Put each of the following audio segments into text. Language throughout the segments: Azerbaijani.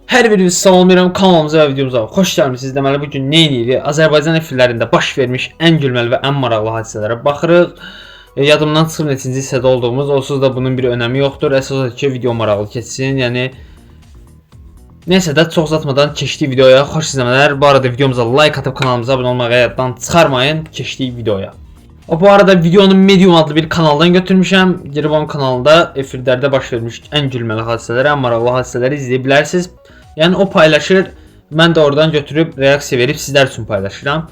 Hər birinizi salamlayıram kanalımıza və videomuza. Xoş gəlmisiniz. Deməli bugün nə edirik? Azərbaycan efirlərində baş vermiş ən gülməli və ən maraqlı hadisələrə baxırıq. Yadımdan çıxır neçinci hissədə olduğumuz. Onsuz da bunun bir önəmi yoxdur. Əsas odur ki, video maraqlı keçsin. Yəni nəysə də çox uzatmadan keçdik videoya. Xoş izləmələr. Bu arada videomuza like atıb kanalımıza abunə olmağı yaddan çıxarmayın. Keçdik videoya. Bu arada videonu Medium adlı bir kanaldan götürmüşəm. Girib onun kanalında efirlərdə baş vermiş ən gülməli hadisələri, ən maraqlı hadisələri izləyə bilərsiniz. Yəni o paylaşır, mən də oradan götürüb reaksiya verib sizlər üçün paylaşıram.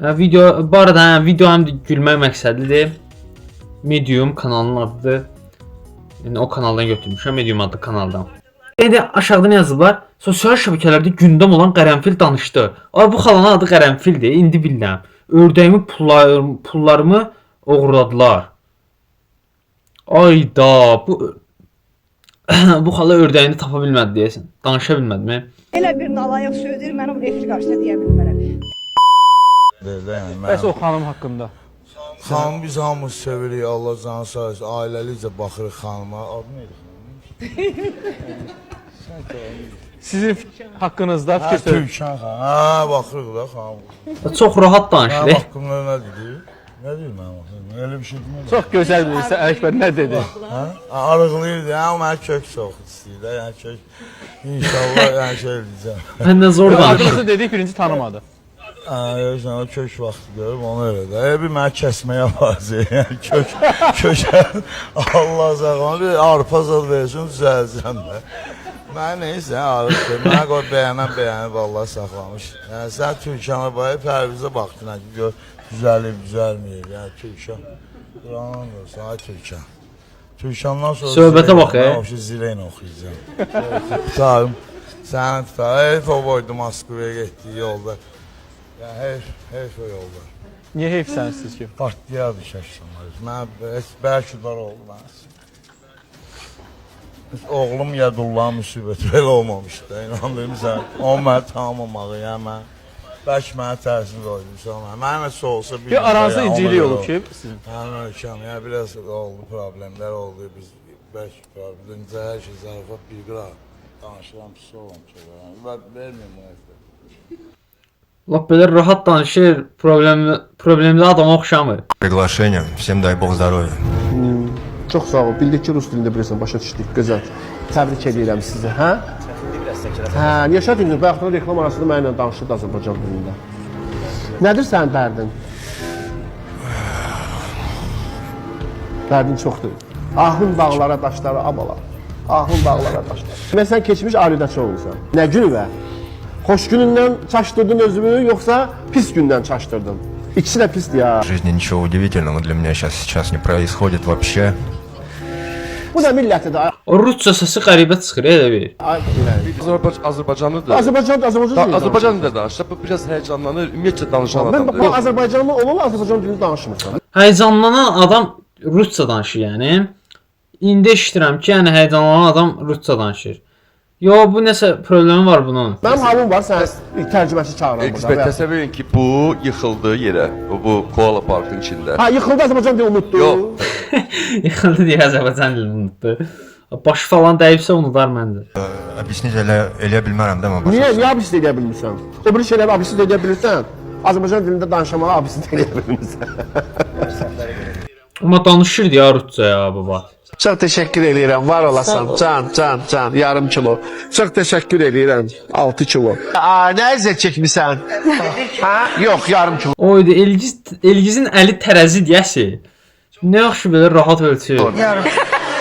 Bu arada video həm də gülmək məqsədlidir. Medium kanalının adıdır. Yəni o kanaldan götürmüşəm, Medium adlı kanaldan. Yəni aşağıda nə yazıblar? Sosial şəbəkələrdə gündəm olan qərənfil danışdı. Ay bu xalanın adı qərənfildir, indi bilirəm. Ördəyimi pullarımı oğurladılar. Ayda bu xala ördəyini tapa bilmədi deyəsən. Danışa bilmədi mi? Elə bir nalayıq sözdür, mən o efir qarşısında deyə bilmərəm. Bəs o xanım haqqında? Xanım biz hamımız sevirik, Allah canı sağ olsun, ailəlicə baxırıq xanıma. Adı neydi xanım? Sizin haqqınızda fikir söyləyin. Türkan xanım. Baxırıq da xanım. Çox rahat danışır. Mənim haqqımda nə deyir? Nə deyir mənim haqqımda? Elə bir şey demədim. Çox gözəl bilirsə, Ələkbər nə dedi? Arıqlayırdı, mənə kök çox istəyir də, yəni kök. İnşallah yəni şey eləyəcəm. Məndən zor danışır. Adınızı dedik, birinci tanımadı. Yoxsa o kök vaxtı görüb onu elə də. Bir mənə kəsməyə lazım, yəni kök. Allah sağlam, bir arpa zad versin, düzələcəm də. Mən neysə, arıqdır. Mənə qoy bəyənib Allah saxlamış. Yəni sən Türkan'a bayıb Pərvizə baxdın ki, gör düzəlib, düzəlməyib. Yəni Türkan. Duranın olsun, ay Türkan. Türkandan sonra söhbətə bax, Zileyn oxuyacağım. Tutarım. Sənin tutarım. O boydu Moskvaya getdiyi yolda. Yəni heyf o yolda. Niyə heyfsənsiniz ki? Partiyardı şəşsanlar. Mən bəlküdar oldu mən. Oğlum Yədullahın müsibəti belə olmamışdı. İnandırım sən. O məni tanımamağı, yəni mən. Bəlkə mənə təsir qoydum. Mənim nəsə olsa bir... Bir aranızda incilik olub ki, sizin? Mənim ölkəm, yəni biraz oldu, problemlər oldu. Biz bəlkə problem, hər şey zarafat bir qırar. Danışıram, pis olum ki. Verməyim bu nəsə. Lap belə rahat danışır, problemli adama oxşamır. Приглашение. Всем дай бог здоровья. Çox sağ ol. Bildik ki, rus dilində bilirsən, başa düşdük. Gözəl. Təbrik edirəm sizə, hə? Hə, Yaşad indi bayaqdan reklam arasında mənimlə danışırdı Azərbaycan dilində. Nədir sənin dərdin? Dərdin çoxdur. Ahın dağlara, daşlara, abala. Ahın dağlara, daşlara. Və sən keçmiş alüdəçi olmuşsan. Nə günü və? Xoş günündən çaşdırdın özümü, yoxsa pis gündən çaşdırdın? İkisi də pisdir ya. В жизни ничего удивительного для меня сейчас не происходит вообще. Bu da millətidir. O rusca səsi qəribə çıxır, elə bir. Azərbaycanlıdır. Azərbaycan Azərbaycan dilində danışır. Bu biraz heyecanlanır. Ümumiyyətlə danışan Mən adamdır. bax, Azərbaycanlı olan Azərbaycan dilini danışmırsan. Həyəcanlanan adam rusca danışır, yəni. İndi eşidirəm ki, yəni həyəcanlanan adam rusca danışır. Yo, bu nəsə problemi var bunun. Mənim halım var, sən tərcüməçi çağıran Eksper təsəvvür edin ki, bu yıxıldı yerə. Bu Koala Parkın içində. Ha, yıxıldı Azərbaycan dili unutdu. Yox. Yıxıldı deyə Azərbaycan dilini unutdu. Başı falan dəyibsə unudar məncə. Объяснить elə bilmərəm də amma Niyə abisiz edə bilmirsən? O bir şeyləri abisiz edə bilirsən. Azərbaycan dilində danışamağı abisiz edə bilmirsən. Amma danışır deyə rusca ya baba. Çox təşəkkür edirəm, var olasan. Can, yarım kilo. Çox təşəkkür edirəm, 6 kilo. Nə əziyyət çəkmisən? Ha? Yox, yarım kilo. Oydu, Elgizin əli tərəzi deyəsi. Nə yaxşı belə rahat ölçür.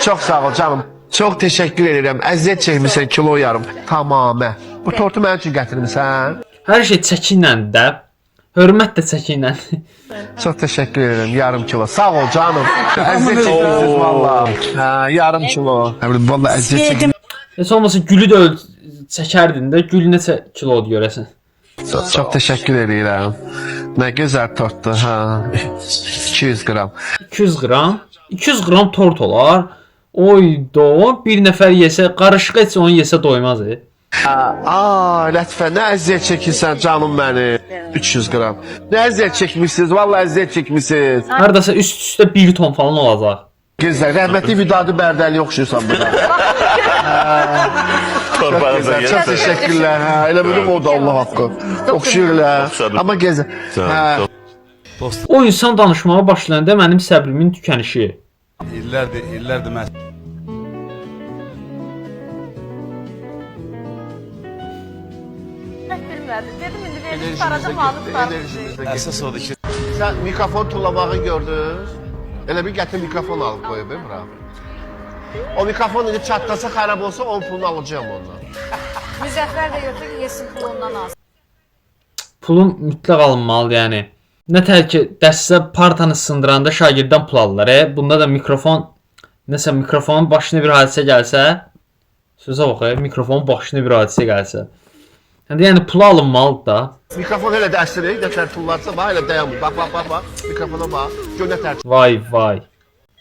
Çox sağ ol canım. Çox təşəkkür edirəm, əziyyət çəkmisən, kilo yarım. Tamamə. Bu tortu mənim üçün gətirmisən? Hər şey çəkinlə də. Hörmət də çəkinlə. Çox təşəkkür edirəm, yarım kilo. Sağ ol canım. Əziyyət çəkmirsiniz valla. Hə, yarım kilo. Valla əziyyət çəkmirsiniz. Heç olmasa gülü də çəkərdin də. Gül neçə kilodur görəsən. Çox təşəkkür edirəm. Nə gözəl tortdur, hə. 200 qram. 200 qram. 200 qram tort olar. Oydo, bir nəfər yesə, qarışıq heç onu yesə doymaz. Lətifə, nə əziyyət çəkirsən canım mənim. 300 qram. Nə əziyyət çəkmişsiniz, valla əziyyət çəkmişsiniz. Haradasa üst-üstə 1 ton falan olacaq. Gözəl, rəhmətli Vidadi Bərdəli oxşuyursan burada. Çox təşəkkürlər. Hə, elə bildim o da Allah haqqı. Oxşayırlar. Amma gəzə. Hə. O insan danışmağa başlayanda mənim səbrimin tükənişi. İllərdir mən Bilmədim. Dedim indi verib çıxaracam, alıb çıxaracam. əsas odur ki, Sən mikrofon tullamağı gördünüz. Elə bir gətir mikrofon alıb qoyub bura. O mikrofon indi çatlasa, xarab olsa 10 pulunu alacağam ondan. Müzəffər də yoxdur ki, yesin pulundan alsın. Pulum mütləq alınmalıdır yəni. Nə tər ki, dəstə partanı sındıranda şagirddən pul alırlar. Bunda da nəsə mikrofonun başına bir hadisə gəlsə, sözə bax, mikrofonun başına bir hadisə gəlsə. Yəni pul alınmalıdır da. Mikrofon elə də əsdirir, dəftər tullarsa, bax elə dayanmır. Bax. Mikrofona bax. Gör nə tər. Vay.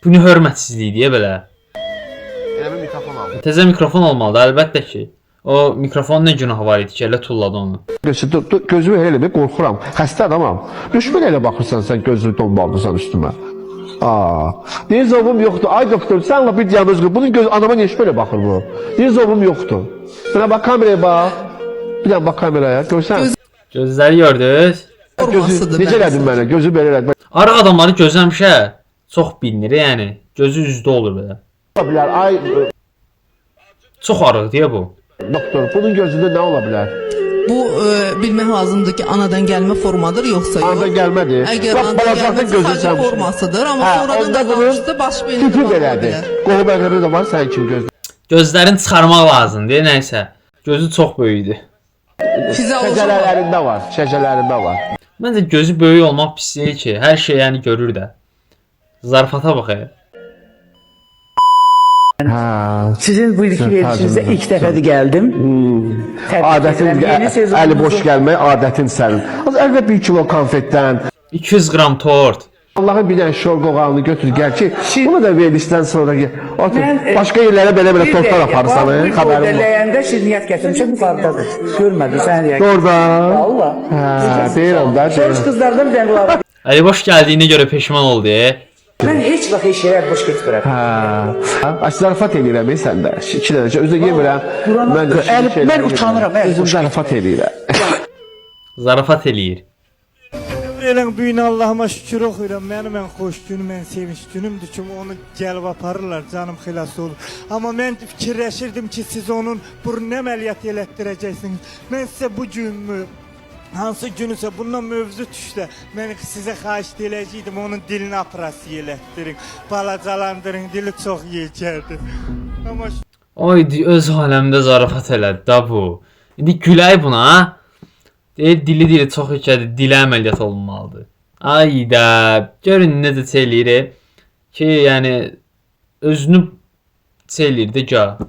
Bu nə hörmətsizlikdir belə. Elə bir mikrofon al. Təzə mikrofon olmalıdır əlbəttə ki. O mikrofon nə günahı var idi ki, elə tulladı onu. Gözümü elə bir qorxuram. Xəstə adamam. Düşmən elə baxırsan sən gözünü dombaldırsan üstümə. Niyə zovum yoxdur? Ay doktor, sən la bir diagnoz qoy. Bunun göz anama niyə belə baxır bu? Niyə zovum yoxdur? Mənə bax kameraya bax. Bir dənə bax kameraya. Görsən? Gözləri gördünüz? Necə elədin mənə? Gözü belə elədin. Arıq adamları gözü həmişə çox bilinir, yəni. Gözü üzdə olur belə. Ola bilər. Ay Çox arıq deyə bu. doktor, bunun gözündə nə ola bilər? Bu bilmək lazımdır ki, anadan gəlmə formadır yoxsa yox. Anadan gəlmədir. Əgər Bax, anadan balacaqda gəlməsə gözü sadəcə sən- formasıdır, amma Hə, sonradan onda da bunun qarışdı, baş Tipi belində belədir. Qohum əqrəbi də var sənin kimi göz. Gözlərini çıxarmaq lazımdır, nəysə. Gözü çox böyükdür. Fizioloji Şəcərlərində var. Şəcərlərində var. Məncə gözü böyük olmaq pis deyil ki, hər şey yəni görür də. Zarafata bax. Hə. Sizin bu ilki verilişinizə ilk dəfədir gəldim. Adətin Yeni sezonumuzun- əli boş gəlmək adətin sənin. Az əvvəl 1 kilo konfetdən 200 qram tort. Allah'ın bir dənə şor qoğalını götür gəl ki, bunu da verilişdən sonra otur. Mən, Başqa yerlərə belə tortlar aparırsan, xəbərim var. Ləyəndə şirniyyat gətirmişəm, yuxarıdadır. Görmədin sən yəqin. Doğrudan. Allah. Hə, deyirəm də. Şors qızlardan bir dənə qulaq. Əli boş gəldiyinə görə peşman oldu. Mən heç vaxt heç yerə boş getmirəm. Hə. Zarafat eləyirəm səndə. 2 dənə özə yemirəm. Mən də Mən utanıram, özüm zarafat eləyirəm. Zarafat eləyir. Elən bu gün Allahıma şükür oxuyuram. Mən xoş günüm, mən sevinç günümdür ki, onu gəlib aparırlar, canım xilas olur. Amma mən fikirləşirdim ki, siz onun burun əməliyyat elətdirəcəksiniz. Mən sizə bu günümü hansı günüsə bundan mövzu düşsə, mən sizə xahiş edəcəydim, onun dilini operasiya elətdirin, balacalandırın, dili çox yekərdir. Amma Oy, öz aləmdə zarafat elədi da bu. İndi gülək buna, ha? Deyir, dili çox yekədir, dilə əməliyyat olunmalıdır. Ayda, görün necə eləyir ki, yəni özünü eləyir də gəl.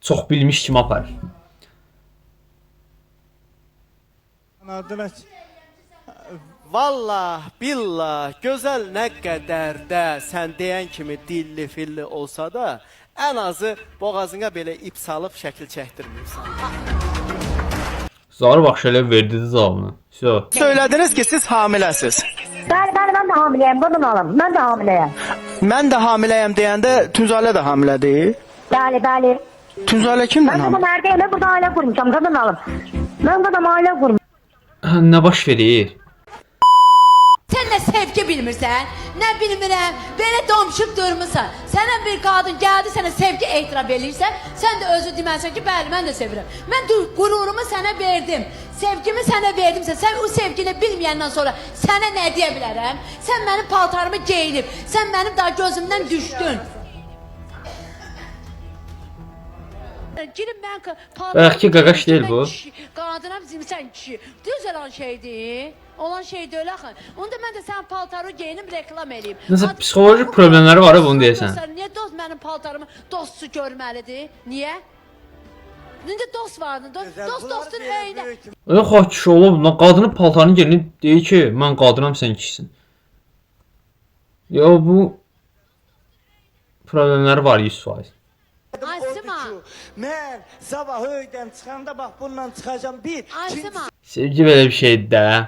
Çox bilmiş kimi aparır. adına Vallah, billah, gözəl nə qədər də sən deyən kimi dilli filli olsa da, ən azı boğazına belə ip salıb şəkil çəkdirmirsən. Zarı bax şöyle verdi cavabını. Söylədiniz ki, siz hamiləsiz. Bəli, mən də hamiləyəm, buradan alım. Mən də hamiləyəm. Mən də hamiləyəm deyəndə Tünzalə də hamilədir. Bəli. Tünzalə kimdən Mən hamilə? bu mərdəyəm, burada ailə qurmuşam, buradan alım. Mən burada ailə qurmuşam. Nə baş verir? Sən nə sevgi bilmirsən, nə bilmirəm, belə domşub durmusan. Sənə bir qadın gəldi, sənə sevgi etiraf eləyirsə, sən də özü deməlisən ki, bəli, mən də sevirəm. Mən qururumu sənə verdim, sevgimi sənə verdimsə, sən o sevgini bilməyəndən sonra sənə nə deyə bilərəm? Sən mənim paltarımı geyinib, sən mənim daha gözümdən düşdün. Girin mən Bəlkə qaqaş deyil bu. Qadına bizimsən kişi. Düz olan şeydir. Olan şey deyil axı. Onda mən də sən paltarı geyinib reklam eləyim. Nəsə psixoloji problemləri var bunu deyəsən. Niyə dost mənim paltarımı dostsu görməlidir? Niyə? İndi dost vardı. Dost dostun öyünə. Yox, kişi olub, qadının paltarını geyinib deyir ki, mən qadınam, sən kişisin. Yo, bu problemləri var 100%. Aysima. Mən sabah öydən çıxanda bax bundan çıxacam bir. Aysima. Sevgi belə bir şeydir də.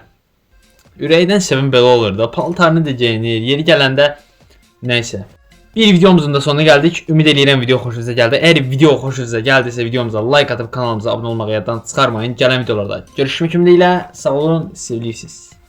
Ürəkdən sevim belə olur da. Paltarını da geyinir. Yeri gələndə nəysə. Bir videomuzun da sonuna geldik. Ümid edirəm video xoşunuza gəldi. Əgər video xoşunuza gəldiysə videomuza like atıb kanalımıza abunə olmağı yaddan çıxarmayın. Gələn videolarda görüşmək ümidi ilə sağ olun, sevilirsiniz.